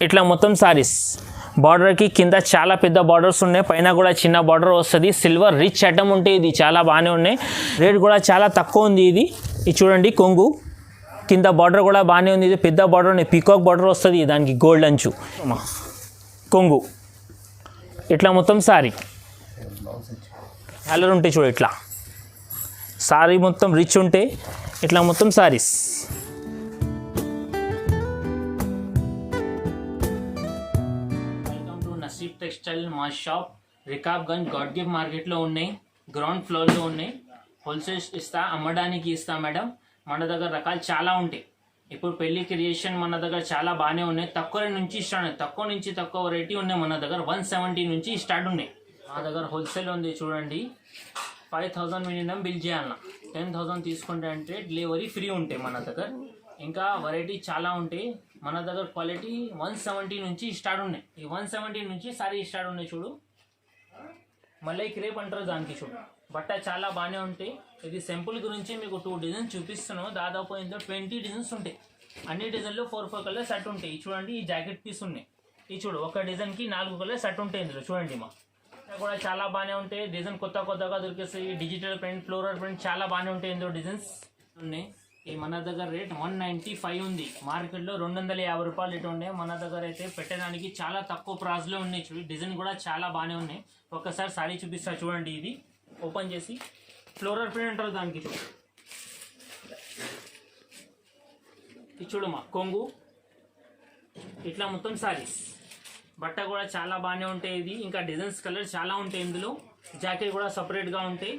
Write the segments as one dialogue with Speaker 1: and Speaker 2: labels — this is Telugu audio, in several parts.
Speaker 1: ఇట్లా మొత్తం సారీస్ బార్డర్కి కింద చాలా పెద్ద బార్డర్స్ ఉన్నాయి, పైన కూడా చిన్న బార్డర్ వస్తుంది. సిల్వర్ రిచ్ ఐటమ్ ఉంటే ఇది చాలా బాగానే ఉన్నాయి. రేట్ కూడా చాలా తక్కువ ఉంది. ఇది చూడండి కొంగు కింద బార్డర్ కూడా బాగానే ఉంది. ఇది పెద్ద బార్డర్ ఉంది, పీకాక్ బార్డర్ వస్తుంది దానికి గోల్డ్ అంచు. కొంగు ఇట్లా మొత్తం సారీ కలర్ ఉంటాయి చూడు. ఇట్లా సారీ మొత్తం రిచ్ ఉంటే ఇట్లా మొత్తం సారీస్. Welcome to నసీబ్ textile. మా షాప్ రికాబ్గంజ్ గాడ్ గిఫ్ట్ మార్కెట్లో ఉన్నాయి, గ్రౌండ్ ఫ్లోర్లో ఉన్నాయి. హోల్సేల్ ఇస్తా, అమ్మడానికి ఇస్తా మేడం. మన దగ్గర రకాలు చాలా ఉంటాయి. ఇప్పుడు పెళ్లి క్రియేషన్ మన దగ్గర చాలా బాగానే ఉన్నాయి. తక్కువ నుంచి స్టార్ట్, తక్కువ నుంచి తక్కువ వెరైటీ ఉన్నాయి మన దగ్గర. 170 నుంచి స్టార్ట్ ఉన్నాయి. మా దగ్గర హోల్సేల్ ఉంది చూడండి. 5000 మినిమం బిల్ చేయాలన్నా, 10,000 తీసుకుంటే అంటే డెలివరీ ఫ్రీ ఉంటాయి మన దగ్గర. ఇంకా వెరైటీ చాలా ఉంటాయి మన దగ్గర. క్వాలిటీ 170 నుంచి స్టార్ట్ ఉన్నాయి. ఈ 170 నుంచి సారీ స్టార్ట్ ఉన్నాయి చూడు. మళ్ళీ క్రేప్ అంటారు దానికి చూడు. బట్ట చాలా బాగానే ఉంటాయి. ఇది సింపుల్ గురించి మీకు 2 డిజైన్స్ చూపిస్తున్నాను. దాదాపు ఇందులో 20 డిజైన్స్ ఉంటాయి. అన్ని డిజైన్లో 4 కలర్స్ సెట్ ఉంటాయి. చూడండి ఈ జాకెట్ పీస్ ఉన్నాయి. ఇది చూడు, ఒక డిజైన్కి 4 కలర్స్ సెట్ ఉంటాయి ఇందులో. చూడండి మా కూడా చాలా బాగానే ఉంటాయి. డిజైన్ కొత్తగా దొరికేస్తాయి. డిజిటల్ ప్రింట్, ఫ్లోరల్ ప్రింట్ చాలా బాగానే ఉంటాయి ఇందులో డిజైన్స్ ఉన్నాయి. ఈ మన దగ్గర రేట్ 195 ఉంది. మార్కెట్లో 250 రూపాయలు ఇటు ఉన్నాయి. మన దగ్గర అయితే పెట్టడానికి చాలా తక్కువ ప్రైస్లో ఉన్నాయి. చూడండి డిజైన్ కూడా చాలా బాగానే ఉన్నాయి. ఒక్కసారి సారీ చూపిస్తా చూడండి. ఇది ఓపెన్ చేసి ఫ్లోరల్ ప్రింట్ అంటారు దానికి చూడు. ఇది చూడమ్మా కొంగు ఇట్లా మొత్తం సారీస్. బట్ట కూడా చాలా బాగానే ఉంటాయి. ఇది ఇంకా డిజైన్స్ కలర్ చాలా ఉంటాయి ఇందులో. జాకెట్ కూడా సపరేట్గా ఉంటాయి.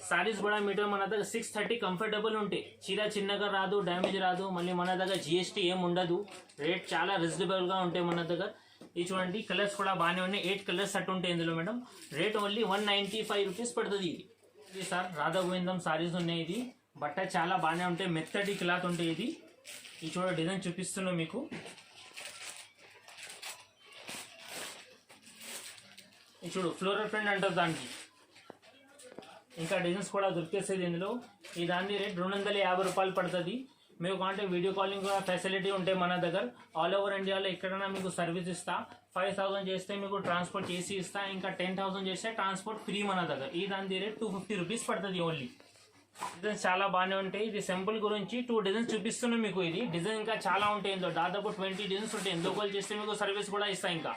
Speaker 1: సారీస్ కూడా మీటర్ మన దగ్గర 630 కంఫర్టబుల్ ఉంటాయి. చీర చిన్నగా రాదు, డ్యామేజ్ రాదు. మళ్ళీ మన దగ్గర GST ఏం ఉండదు. రేట్ చాలా రీజనబుల్గా ఉంటాయి మన దగ్గర. ఇది చూడండి కలర్స్ కూడా బాగానే ఉన్నాయి. 8 కలర్స్ సెట్ ఉంటాయి ఇందులో మేడం. రేట్ ఓన్లీ 195 రూపీస్ పడుతుంది. ఇది సార్ రాధా గోవిందం సారీస్ ఉన్నాయి. ఇది బట్ట చాలా బాగానే ఉంటాయి. మెత్తటి క్లాత్ ఉంటాయి. ఇది చూడ డిజైన్ చూపిస్తున్నాం మీకు. ఇది చూడు ఫ్లోరల్ ప్రింట్ అంటారు దానికి. ఇంకా డిజైన్స్ కూడా దొరికేస్తుంది ఇందులో. ఈ దాని రేట్ 250 రూపాయలు పడుతుంది. మీకు అంటే వీడియో కాలింగ్ కూడా ఫెసిలిటీ ఉంటాయి మన దగ్గర. ఆల్ ఓవర్ ఇండియాలో ఎక్కడైనా మీకు సర్వీస్ ఇస్తా. 5000 చేస్తే మీకు ట్రాన్స్పోర్ట్ చేసి ఇస్తా. ఇంకా 10,000 చేస్తే ట్రాన్స్పోర్ట్ ఫ్రీ మన దగ్గర. ఈ దాని రేట్ 250 రూపీస్ పడుతుంది ఓన్లీ. డిజైన్స్ చాలా బాగానే ఉంటాయి. ఇది సింపుల్ గురించి 2 డిజైన్స్ చూపిస్తున్నాం మీకు. ఇది డిజైన్ ఇంకా చాలా ఉంటాయి ఇందులో. దాదాపు 20 డిజైన్స్ ఉంటాయి. ఎందుకు కాల్ చేస్తే మీకు సర్వీస్ కూడా ఇస్తా. ఇంకా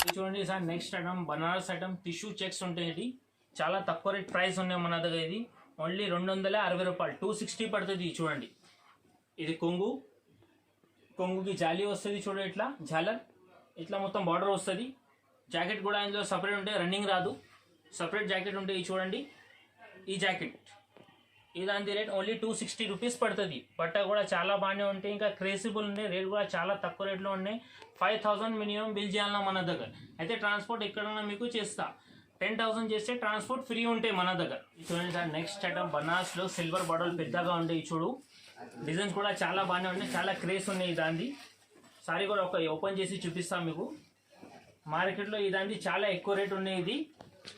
Speaker 1: ఇది చూడండి sir next item Banaras item tissue checks ఉంటాయి. ఇది చాలా తక్కువ రేట్ ప్రైస్ ఉన్నాయి మన దగ్గర. ఇది ఓన్లీ 260 రూపాయలు, 260 పడుతుంది. చూడండి ఇది కొంగుకి జాలీ వస్తుంది చూడ. ఇట్లా జాలర్ ఇట్లా మొత్తం బార్డర్ వస్తుంది. జాకెట్ కూడా ఇందులో సపరేట్ ఉంటాయి, రన్నింగ్ రాదు. సపరేట్ జాకెట్ ఉంటాయి. చూడండి ఈ జాకెట్. ఈ దాని రేట్ ఓన్లీ 260 రూపీస్ పడుతుంది. బట్ట కూడా చాలా బాగానే ఉంటాయి. ఇంకా క్రేసిబుల్ ఉన్నాయి. రేట్ కూడా చాలా తక్కువ రేట్లో ఉన్నాయి. 5000 మినిమం బిల్ చేయాలన్నా మన దగ్గర. అయితే ట్రాన్స్పోర్ట్ ఎక్కడన్నా మీకు చేస్తా. 10,000 చేస్తే ట్రాన్స్పోర్ట్ ఫ్రీ ఉంటాయి మన దగ్గర. చూడండి సార్ నెక్స్ట్ ఐటమ్ బనారస్లో సిల్వర్ బార్డర్ పెద్దగా ఉంటాయి. చూడు డిజైన్స్ కూడా చాలా బాగానే ఉన్నాయి. చాలా క్రేజ్ ఉన్నాయి దాన్ని. సారీ కూడా ఒక ఓపెన్ చేసి చూపిస్తాను మీకు. మార్కెట్లో ఈ దాన్ని చాలా ఎక్కువ రేట్ ఉన్నాయి. ఇది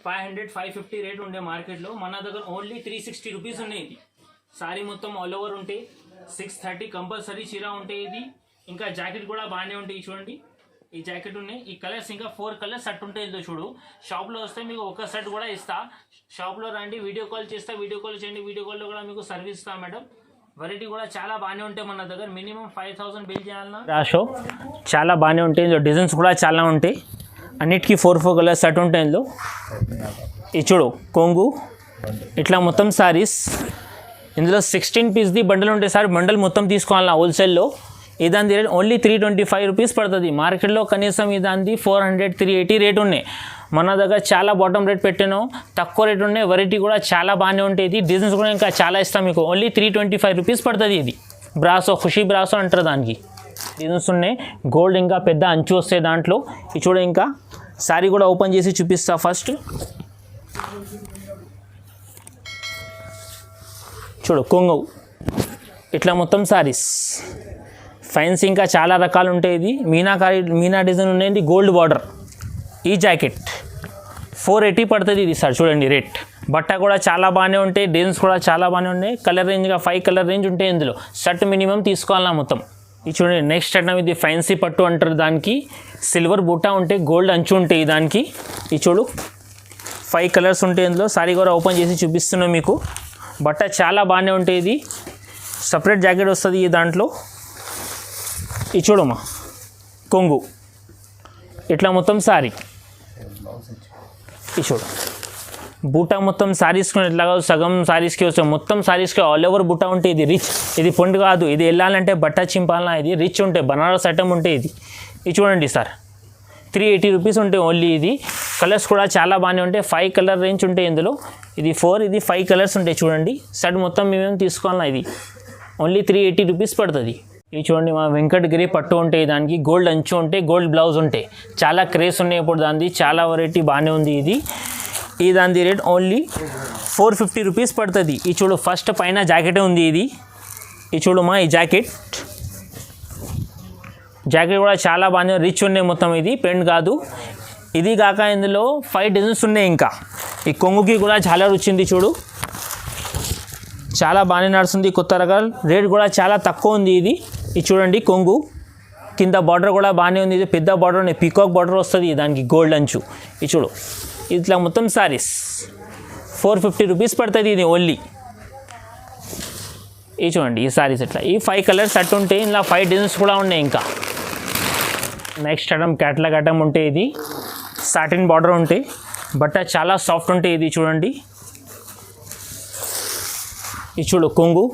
Speaker 1: 500, 550 రేట్ ఉండే మార్కెట్లో. మన దగ్గర ఓన్లీ 360 రూపీస్ ఉన్నాయి. ఇది సారీ మొత్తం ఆల్ ఓవర్ ఉంటాయి. 630 కంపల్సరీ చీర ఉంటాయి. ఇది ఇంకా జాకెట్ కూడా బాగానే ఉంటాయి. చూడండి ఈ జాకెట్ ఉన్నాయి. ఈ కలర్స్ ఇంకా 4 కలర్స్ సెట్ ఉంటాయి ఇందులో. చూడు షాప్లో వస్తే మీకు ఒక సెట్ కూడా ఇస్తా. షాప్లో రండి, వీడియో కాల్ చేస్తా. వీడియో కాల్ చేయండి. వీడియో కాల్లో కూడా మీకు సర్వీస్ ఇస్తా మేడం. వెరైటీ కూడా చాలా బాగానే ఉంటాయి మన దగ్గర. మినిమం 5000 బిల్ చేయాలన్నా రాషో చాలా బాగానే ఉంటాయి. ఇందులో డిజైన్స్ కూడా చాలా ఉంటాయి. అన్నిటికీ 4 కలర్స్ సెట్ ఉంటాయి ఇందులో. ఇది చూడు కొంగు ఇట్లా మొత్తం సారీస్. ఇందులో 16 పీస్ది బండల్ ఉంటాయి సార్. బండల్ మొత్తం తీసుకోవాలన్నా హోల్సేల్లో. ఈ దాని రేట్ ఓన్లీ 325 రూపీస్ పడుతుంది. మార్కెట్లో కనీసం ఈ దాన్ని 400, 380 రేట్ ఉన్నాయి. మన దగ్గర చాలా బాటమ్ రేట్ పెట్టాను, తక్కువ రేట్ ఉన్నాయి. వెరైటీ కూడా చాలా బాగానే ఉంటాయి. ఇది డిజైన్స్ కూడా ఇంకా చాలా ఇస్తాం మీకు. ఓన్లీ 325 రూపీస్ పడుతుంది. ఇది బ్రాసో, ఖుషీ బ్రాసో అంటారు దానికి. డిజైన్స్ ఉన్నాయి. గోల్డ్ ఇంకా పెద్ద అంచు వస్తాయి దాంట్లో. ఇది చూడ ఇంకా సారీ కూడా ఓపెన్ చేసి చూపిస్తా ఫస్ట్. చూడు కొంగు ఇట్లా మొత్తం సారీస్. ఫ్యాన్సీ ఇంకా చాలా రకాలు ఉంటాయి. ఇది మీనా డిజైన్ ఉన్నాయి. Gold border. ఈ జాకెట్ 480 పడుతుంది. ఇది సార్ చూడండి రేట్. బట్ట కూడా చాలా బాగానే ఉంటాయి. డిజైన్స్ కూడా చాలా బాగానే ఉన్నాయి. కలర్ రేంజ్గా 5 కలర్ రేంజ్ ఉంటాయి ఇందులో. షర్ట్ మినిమం తీసుకోవాలన్నా మొత్తం. ఇది చూడండి నెక్స్ట్ ఐటమ్, ఇది ఫ్యాన్సీ పట్టు అంటారు దానికి. సిల్వర్ బూటా ఉంటే గోల్డ్ అంచు ఉంటాయి దానికి. ఇది చూడు 5 కలర్స్ ఉంటాయి ఇందులో. సారీ కూడా ఓపెన్ చేసి చూపిస్తున్నాం మీకు. బట్ట చాలా బాగానే ఉంటుంది. ఇది సపరేట్ జాకెట్ వస్తుంది ఈ దాంట్లో. ఇది చూడమ్మా కొంగు ఇట్లా మొత్తం సారీ. ఇది చూడు బూటా మొత్తం సారీస్కి ఎట్లా కాదు, సగం సారీస్కి వస్తాయి, మొత్తం సారీస్కి ఆల్ ఓవర్ బూటా ఉంటే ఇది రిచ్. ఇది పొండు కాదు, ఇది వెళ్ళాలంటే బట్ట చింపాలన్నా ఇది రిచ్ ఉంటాయి, బనారస్ ఐటమ్ ఉంటాయి ఇది. ఇది చూడండి సార్ 380 రూపీస్ ఉంటాయి ఓన్లీ. ఇది కలర్స్ కూడా చాలా బాగానే ఉంటాయి. 5 కలర్ రేంజ్ ఉంటాయి ఇందులో. ఇది 4, ఇది 5 కలర్స్ ఉంటాయి చూడండి. సెట్ మొత్తం మేమేం తీసుకోవాలన్నా ఇది ఓన్లీ 380 రూపీస్ పడుతుంది. ఇది చూడండి మా వెంకటగిరి పట్టు ఉంటాయి దానికి. గోల్డ్ అంచు ఉంటాయి, గోల్డ్ బ్లౌజ్ ఉంటాయి. చాలా క్రేజ్ ఉన్నాయి ఇప్పుడు దాన్ని, చాలా వెరైటీ బాగానే ఉంది ఇది. ఈ దాని రేట్ ఓన్లీ 450 రూపీస్ పడుతుంది. ఈ చూడు ఫస్ట్ పైన జాకెటే ఉంది ఇది. ఈ చూడమ్మా ఈ జాకెట్ కూడా చాలా బాగానే రిచ్ ఉన్నాయి మొత్తం. ఇది పెండ్ కాదు. ఇది కాక ఇందులో 5 డిజైన్స్ ఉన్నాయి. ఇంకా ఈ కొంగుకి కూడా చాలా వచ్చింది చూడు, చాలా బాగానే నడుస్తుంది. కొత్త రకాలు రేట్ కూడా చాలా తక్కువ ఉంది ఇది. ఇది చూడండి కొంగు కింద బార్డర్ కూడా బాగానే ఉంది. ఇది పెద్ద బార్డర్ ఉంది, పీకాక్ బార్డర్ వస్తుంది దానికి, గోల్డ్ అంచు. ఇది చూడు ఇట్లా మొత్తం సారీస్ 450 రూపీస్ పడుతుంది ఇది ఓన్లీ. ఇది చూడండి ఈ సారీస్ ఇట్లా ఈ 5 కలర్స్ సెట్ ఉంటాయి. ఇలా 5 డిజైన్స్ కూడా ఉన్నాయి. ఇంకా నెక్స్ట్ ఐటమ్ క్యాట్లాగ్ ఐటమ్ ఉంటాయి. ఇది సాటిన్ బార్డర్ ఉంటాయి, బట్ట చాలా సాఫ్ట్ ఉంటాయి. ఇది చూడండి ఇది చూడు కొంగు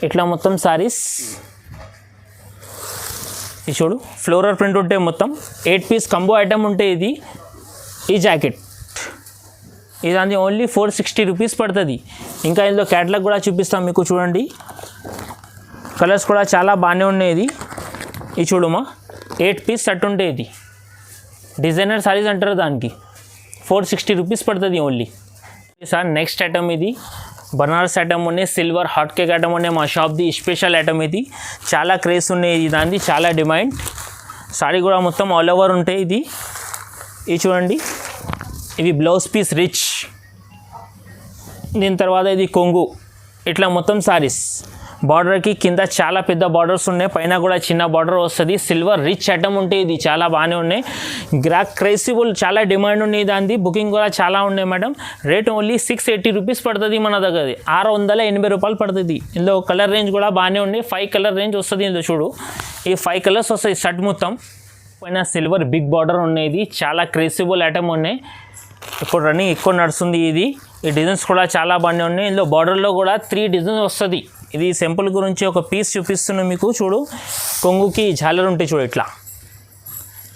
Speaker 1: ఇట్లా మొత్తం సారీస్. ఇది చూడు ఫ్లోరల్ ప్రింట్ ఉంటాయి మొత్తం. 8 పీస్ కంబో ఐటమ్ ఉంటాయి ఇది. ఈ జాకెట్ ఇది ఓన్లీ 460 రూపీస్ పడుతుంది. ఇంకా ఇందులో క్యాటలాగ్ కూడా చూపిస్తాం మీకు. చూడండి కలర్స్ కూడా చాలా బాగానే ఉన్నాయి. ఇది చూడమ్మా 8 పీస్ సెట్ ఉంటాయి. ఇది డిజైనర్ సారీస్ అంటారు దానికి. 460 రూపీస్ పడుతుంది ఓన్లీ. సార్ నెక్స్ట్ ఐటమ్ ఇది బనారస్ ఐటమ్ ఉన్నాయి, సిల్వర్ హాట్ కేక్ ఐటమ్ ఉన్నాయి. మా షాప్ది స్పెషల్ ఐటమ్ ఇది. చాలా క్రేజ్ ఉన్నాయి ఇది దాన్ని, చాలా డిమాండ్. సారీ కూడా మొత్తం ఆల్ ఓవర్ ఉంటాయి. ఇది చూడండి ఇవి బ్లౌజ్ పీస్ రిచ్. దీని తర్వాత ఇది కొంగు ఇట్లా మొత్తం సారీస్. బార్డర్కి కింద చాలా పెద్ద బార్డర్స్ ఉన్నాయి, పైన కూడా చిన్న బార్డర్ వస్తుంది. సిల్వర్ రిచ్ ఐటమ్ ఉంటాయి. ఇది చాలా బాగానే ఉన్నాయి. క్రేసిబుల్ చాలా డిమాండ్ ఉన్నాయి దాన్ని. బుకింగ్ కూడా చాలా ఉన్నాయి మేడం. రేట్ ఓన్లీ 680 రూపీస్ పడుతుంది మన దగ్గర. 680 రూపాయలు పడుతుంది. ఇందులో కలర్ రేంజ్ కూడా బాగానే ఉన్నాయి. 5 కలర్ రేంజ్ వస్తుంది ఇందులో. చూడు ఈ 5 కలర్స్ వస్తాయి షర్ట్ మొత్తం. పైన సిల్వర్ బిగ్ బార్డర్ ఉన్నాయి. ఇది చాలా క్రేసిబుల్ ఐటమ్ ఉన్నాయి. ఇప్పుడు రన్నింగ్ ఎక్కువ నడుస్తుంది ఇది. ఈ డిజైన్స్ కూడా చాలా బాగానే ఉన్నాయి. ఇందులో బార్డర్లో కూడా 3 డిజైన్స్ వస్తుంది. ఇది సింపుల్ గురించి ఒక పీస్ చూపిస్తున్నాను మీకు. చూడు కొంగుకి జాలర్ ఉంటాయి చూడు ఇట్లా.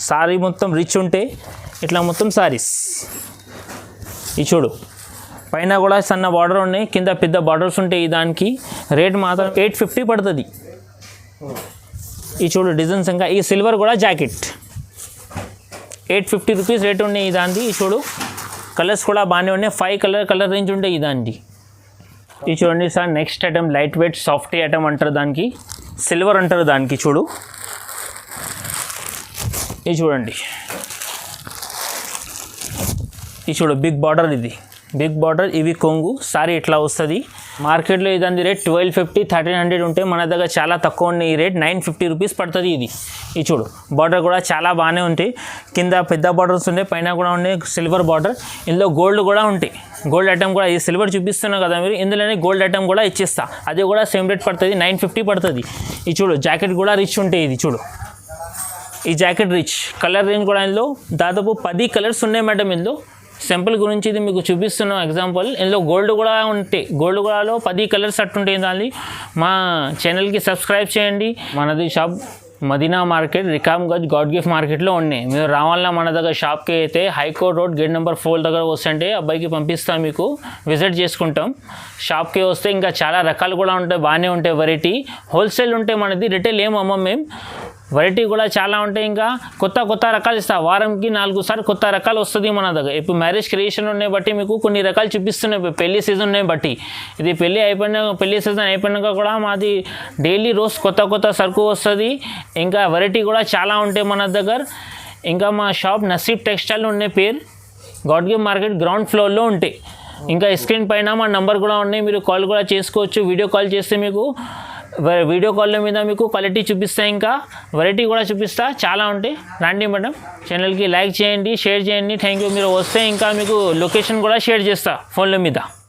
Speaker 1: సారీ మొత్తం రిచ్ ఉంటాయి ఇట్లా మొత్తం సారీస్. ఇది చూడు పైన కూడా సన్న బార్డర్ ఉన్నాయి, కింద పెద్ద బార్డర్స్ ఉంటాయి. దానికి రేట్ మాత్రం 850 పడుతుంది. ఈ చూడు డిజైన్స్. ఇంకా ఈ సిల్వర్ కూడా జాకెట్ 850 రూపీస్ రేట్ ఉన్నాయి దాన్ని. ఈ చూడు కలర్స్ కూడా బాగానే ఉన్నాయి. 5 కలర్ రేంజ్ ఉంటాయి దాన్ని. ఇది చూడండి sir next item light weight soft item అంటారు దానికి. సిల్వర్ అంటారు దానికి. చూడు ఇది చూడండి. ఇది చూడు బిగ్ బార్డర్. ఇది బిగ్ బార్డర్. ఇవి కొంగు. సారీ ఇట్లా వస్తుంది. మార్కెట్లో ఇదాని రేట్ 1250 1300 ఉంటాయి. మన దగ్గర చాలా తక్కువ ఉన్నాయి. ఈ రేట్ 950 రూపీస్ పడుతుంది ఇది. ఇది చూడు బార్డర్ కూడా చాలా బాగానే ఉంటాయి. కింద పెద్ద బార్డర్స్ ఉంటాయి, పైన కూడా ఉన్నాయి సిల్వర్ బార్డర్. ఇందులో గోల్డ్ కూడా ఉంటాయి. గోల్డ్ ఐటమ్ కూడా ఈ సిల్వర్ చూపిస్తున్నావు కదా మీరు, ఇందులోనే గోల్డ్ ఐటమ్ కూడా ఇచ్చేస్తా. అది కూడా సేమ్ రేట్ పడుతుంది, 950 పడుతుంది. ఇది చూడు జాకెట్ కూడా రిచ్ ఉంటాయి. ఇది చూడు ఈ జాకెట్ రిచ్. కలర్ రేంజ్ కూడా ఇందులో దాదాపు 10 కలర్స్ ఉన్నాయి మేడం. ఇందులో సింపుల్ గురించి ఇది మీకు చూపిస్తున్నాం ఎగ్జాంపుల్. ఇందులో గోల్డ్ కూడా ఉంటాయి. గోల్డ్ కూడాలో 10 కలర్స్ అట్టు ఉంటాయి దాన్ని. మా ఛానల్కి సబ్స్క్రైబ్ చేయండి. మనది షాప్ మదీనా మార్కెట్, రికామ్గంజ్ గాడ్ గిఫ్ట్ మార్కెట్లో ఉన్నాయి. మీరు రావాలన్నా మన దగ్గర షాప్కి అయితే హైకోర్ట్ రోడ్ గేట్ నెంబర్ 4 దగ్గర వస్తుంటే అబ్బాయికి పంపిస్తాం, మీకు విజిట్ చేసుకుంటాం. షాప్కి వస్తే ఇంకా చాలా రకాలు కూడా ఉంటాయి, బాగానే ఉంటాయి. వెరైటీ హోల్సేల్ ఉంటాయి మనది, రిటైల్ ఏం అమ్మం మేము. వెరైటీ కూడా చాలా ఉంటాయి. ఇంకా కొత్త రకాలు ఇస్తా. వారంకి 4 సార్లు కొత్త రకాలు వస్తుంది మన దగ్గర. ఇప్పుడు మ్యారేజ్ క్రియేషన్ ఉన్నాయి బట్టి మీకు కొన్ని రకాలు చూపిస్తున్నాయి. పెళ్లి సీజన్ ఉన్నాయి బట్టి. ఇది పెళ్లి సీజన్ అయిపోయినాక కూడా మాది డైలీ రోజు కొత్త సరుకు వస్తుంది. ఇంకా వెరైటీ కూడా చాలా ఉంటాయి మన దగ్గర. ఇంకా మా షాప్ నసీబ్ టెక్స్టైల్ ఉండే పేరు, గాడ్ గిఫ్ట్ మార్కెట్ గ్రౌండ్ ఫ్లోర్లో ఉంటాయి. ఇంకా స్క్రీన్ పైన మా నంబర్ కూడా ఉన్నాయి, మీరు కాల్ కూడా చేసుకోవచ్చు. వీడియో కాల్ చేస్తే మీకు వీడియో కాల్ మీద మీకు క్వాలిటీ చూపిస్తా, ఇంకా వెరైటీ కూడా చూపిస్తా, చాలా ఉంటాయి. రండి మేడం, ఛానల్కి లైక్ చేయండి, షేర్ చేయండి. Thank you. మీరు వస్తే ఇంకా మీకు లొకేషన్ కూడా షేర్ చేస్తా ఫోన్ల మీద.